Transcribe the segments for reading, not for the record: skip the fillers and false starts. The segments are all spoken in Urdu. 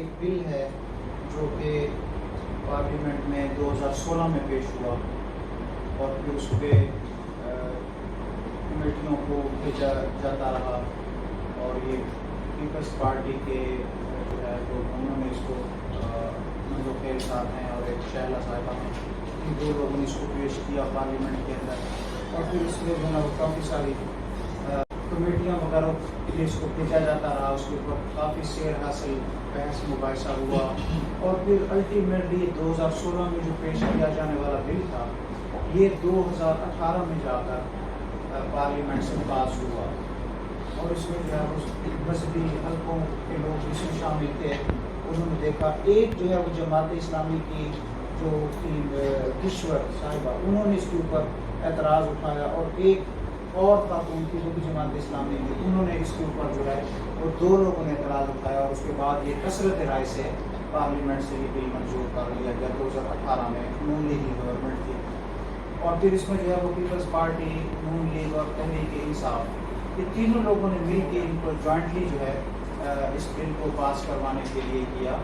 ایک بل ہے جو کہ پارلیمنٹ میں 2016 میں پیش ہوا اور پھر اس پہ کمیٹیوں کو بھیجا جاتا رہا، اور یہ پیپلز پارٹی کے جو ہے تو انہوں نے اس کو منظور خیل صاحب ہیں اور ایک شہلا صاحبہ ہیں، ان دو لوگوں نے اس کو پیش کیا پارلیمنٹ کے اندر، اور پھر اس میں جو ہے وہ کافی ساری کمیٹیاں وغیرہ کے لیے اس کو بھیجا جاتا رہا، اس کے اوپر کافی سیر حاصل، بحث مباحثہ ہوا، اور پھر الٹیمیٹلی 2016 میں جو پیش کیا جانے والا بل تھا یہ 2018 میں جا کر پارلیمنٹ سے پاس ہوا، اور اس میں جو ہے مذہبی حلقوں کے لوگ اس میں شامل تھے۔ انہوں نے دیکھا ایک جو ہے وہ جماعت اسلامی کی جو کشور صاحبہ، انہوں نے اس کے اوپر اعتراض اٹھایا، اور ایک اور خاتون کی جو بھی جماعت اسلامی تھی انہوں نے اس کے اوپر جو ہے وہ دو لوگوں نے اعتراض اٹھایا، اور اس کے بعد یہ کثرت رائے سے پارلیمنٹ سے یہ بل منظور کر لیا گیا 2018 میں۔ نون لیگ کی گورنمنٹ تھی، اور پھر اس میں جو ہے وہ پیپلز پارٹی، نون لیگ اور تحریک انصاف، یہ تینوں لوگوں نے مل کے ان کو جوائنٹلی جو ہے اس بل کو پاس کروانے کے لیے کیا،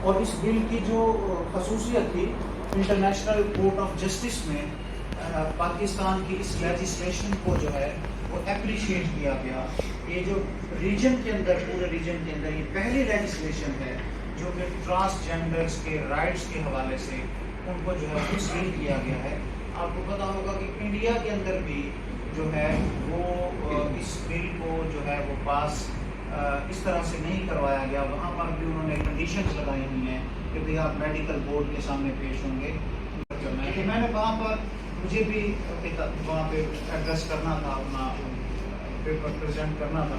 اور اس بل کی جو خصوصیت تھی انٹرنیشنل کورٹ آف جسٹس میں پاکستان کی اس لیجسلیشن کو جو ہے وہ اپریشیٹ کیا گیا۔ یہ جو ریجن کے اندر، پورے ریجن کے اندر یہ پہلی لیجسلیشن ہے جو کہ ٹرانسجینڈرز کے رائٹس کے حوالے سے ان کو جو ہے تسلیم کیا گیا ہے۔ آپ کو پتا ہوگا کہ انڈیا کے اندر بھی جو ہے وہ اس بل کو جو ہے وہ پاس اس طرح سے نہیں کروایا گیا، وہاں پر بھی انہوں نے کنڈیشنز لگائی ہوئی ہیں کہ بھئی آپ میڈیکل بورڈ کے سامنے پیش ہوں گے۔ کہ میں نے وہاں پر مجھے بھی وہاں پہ ایڈریس کرنا تھا، اپنا پیپر پریزنٹ کرنا تھا،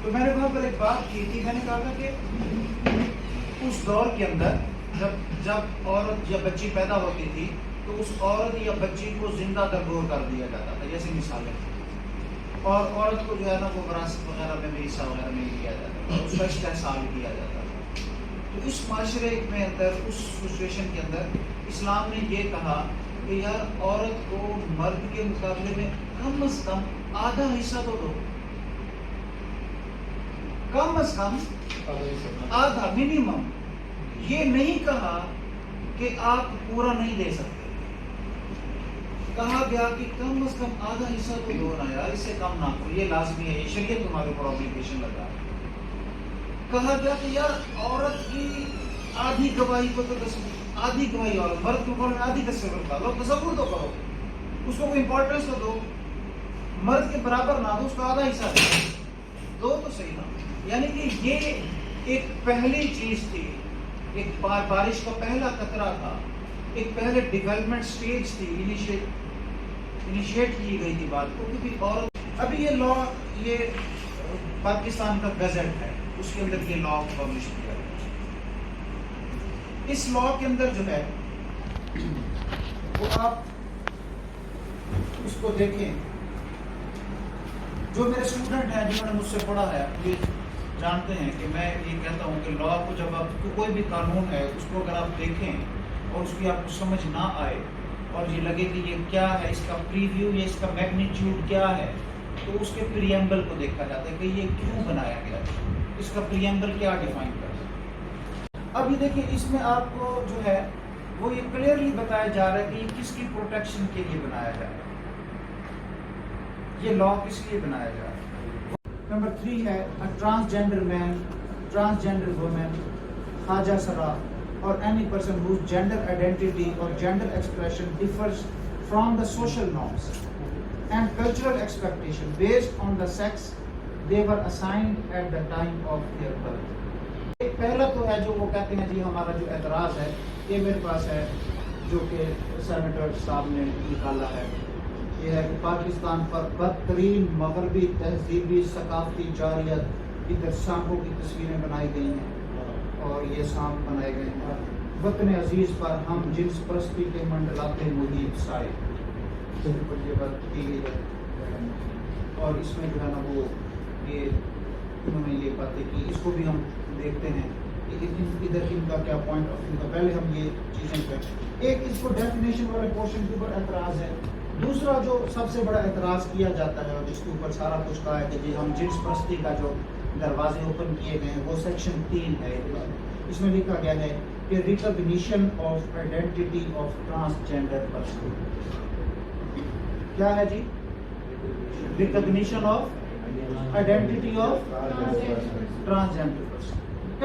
تو میں نے وہاں پر ایک بات کی تھی، میں نے کہا تھا کہ اس دور کے اندر جب عورت یا بچی پیدا ہوتی تھی تو اس عورت یا بچی کو زندہ درگور کر دیا جاتا تھا، جیسے مثالیں، اور عورت کو جو ہے نا وہ وراثت وغیرہ میں حصہ وغیرہ نہیں دیا جاتا تھا، اس کا استحصال کیا جاتا تھا۔ تو اس معاشرے میں اندر، اس سچویشن کے اندر اسلام نے یہ کہا کہ یار عورت کو مرد کے مقابلے میں کم از کم آدھا حصہ تو دو، کم از کم آدھا، منیمم۔ یہ نہیں کہا کہ آپ پورا نہیں دے سکتے، کہا گیا کہ کم از کم آدھا حصہ تو دو نا یار، اس سے کم نہ کرو، یہ لازمی ہے، یہ شریعت تمہارے اوپر اوبلیگیشن لگا ہے۔ کہا گیا کہ یار عورت کی آدھی گواہی کو تو آدھی گواہی، اور مرد کے اوپر آدھی تصور کرو، تصور تو کرو، اس کو کوئی امپورٹنس تو دو، مرد کے برابر نہ دو، اس کو آدھا حصہ دو تو صحیح نہ۔ یعنی کہ یہ ایک پہلی چیز تھی، ایک بارش کا پہلا قطرہ تھا، ایک پہلے ڈیولپمنٹ سٹیج تھی، انیشیٹ کی گئی تھی بات کو، کیونکہ عورت ابھی یہ لا، یہ پاکستان کا گزٹ ہے، اس کے اندر یہ لا پبلش کیا گیا۔ اس لا کے اندر جو ہے وہ آپ اس کو دیکھیں، جو میرے اسٹوڈنٹ ہیں جنہوں نے مجھ سے پڑھا ہے یہ جانتے ہیں کہ میں یہ کہتا ہوں کہ لا کو جب آپ کوئی بھی قانون ہے اس کو اگر آپ دیکھیں اور اس کی آپ کو سمجھ نہ آئے اور یہ لگے کہ یہ کیا ہے، اس کا پریویو یا اس کا میگنیچیوڈ کیا ہے، تو اس کے پریمبل کو دیکھا جاتا ہے کہ یہ کیوں بنایا گیا ہے، اس کا پریمبل کیا ڈیفائن کرتا ہے۔ اب یہ دیکھیں، اس میں آپ کو جو ہے وہ یہ کلیئرلی بتایا جا رہا ہے کہ یہ کس کی پروٹیکشن کے لیے بنایا جا رہا ہے، یہ لا کس لیے بنایا جا رہا ہے۔ نمبر 3 ہے ٹرانسجینڈر مین، ٹرانسجینڈر وومن، خواجہ سرا or any person whose gender identity or gender expression differs from the social norms and cultural expectation based on the sex they were assigned at the time of their birth۔ پہلا تو ہے جو وہ کہتے ہیں جی ہمارا جو اعتراض ہے، یہ میرے پاس ہے جو کہ سینیٹر صاحب نے نکالا ہے، یہ ہے کہ پاکستان پر بدترین مغربی تہذیبی ثقافتی جاریت، ادھر سانپوں کی تصویریں بنائی گئی ہیں اور یہ سانپ بنائے گئے ہیں، وطن عزیز پر ہم جنس پرستی کے منڈلاتے محیط سائے، یہ بات کی گئی ہے، اور اس میں جو ہے نا وہ یہ انہوں نے یہ باتیں کی، اس کو بھی ہم دیکھتے ہیں کہ ادھر ان کا کیا پوائنٹ آف ویو کا، پہلے ہم یہ چیزیں کریں۔ ایک اس کو ڈیفینیشن والے پورشن کے اوپر اعتراض ہے، دوسرا جو سب سے بڑا اعتراض کیا جاتا ہے اور جس کے اوپر سارا کچھ کہا ہے کہ جی ہم جنس پرستی کا جو دروازے اوپن کیے گئے ہیں، وہ سیکشن 3 ہے. اس میں لکھا گیا ہے کہ recognition of identity of transgender person. کیا ہے جی؟ Recognition of identity of transgender person.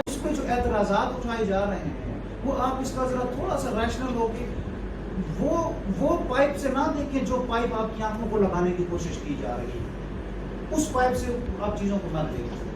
اس پہ جو اعتراضات اٹھائے جا رہے ہیں وہ آپ اس کا ذرا تھوڑا سا ریشنل ہو کے وہ پائپ سے نہ دیکھیں جو پائپ آپ کی آنکھوں کو لگانے کی کوشش کی جا رہی ہے. اس پائپ سے آپ چیزوں کو نہ دیکھیں.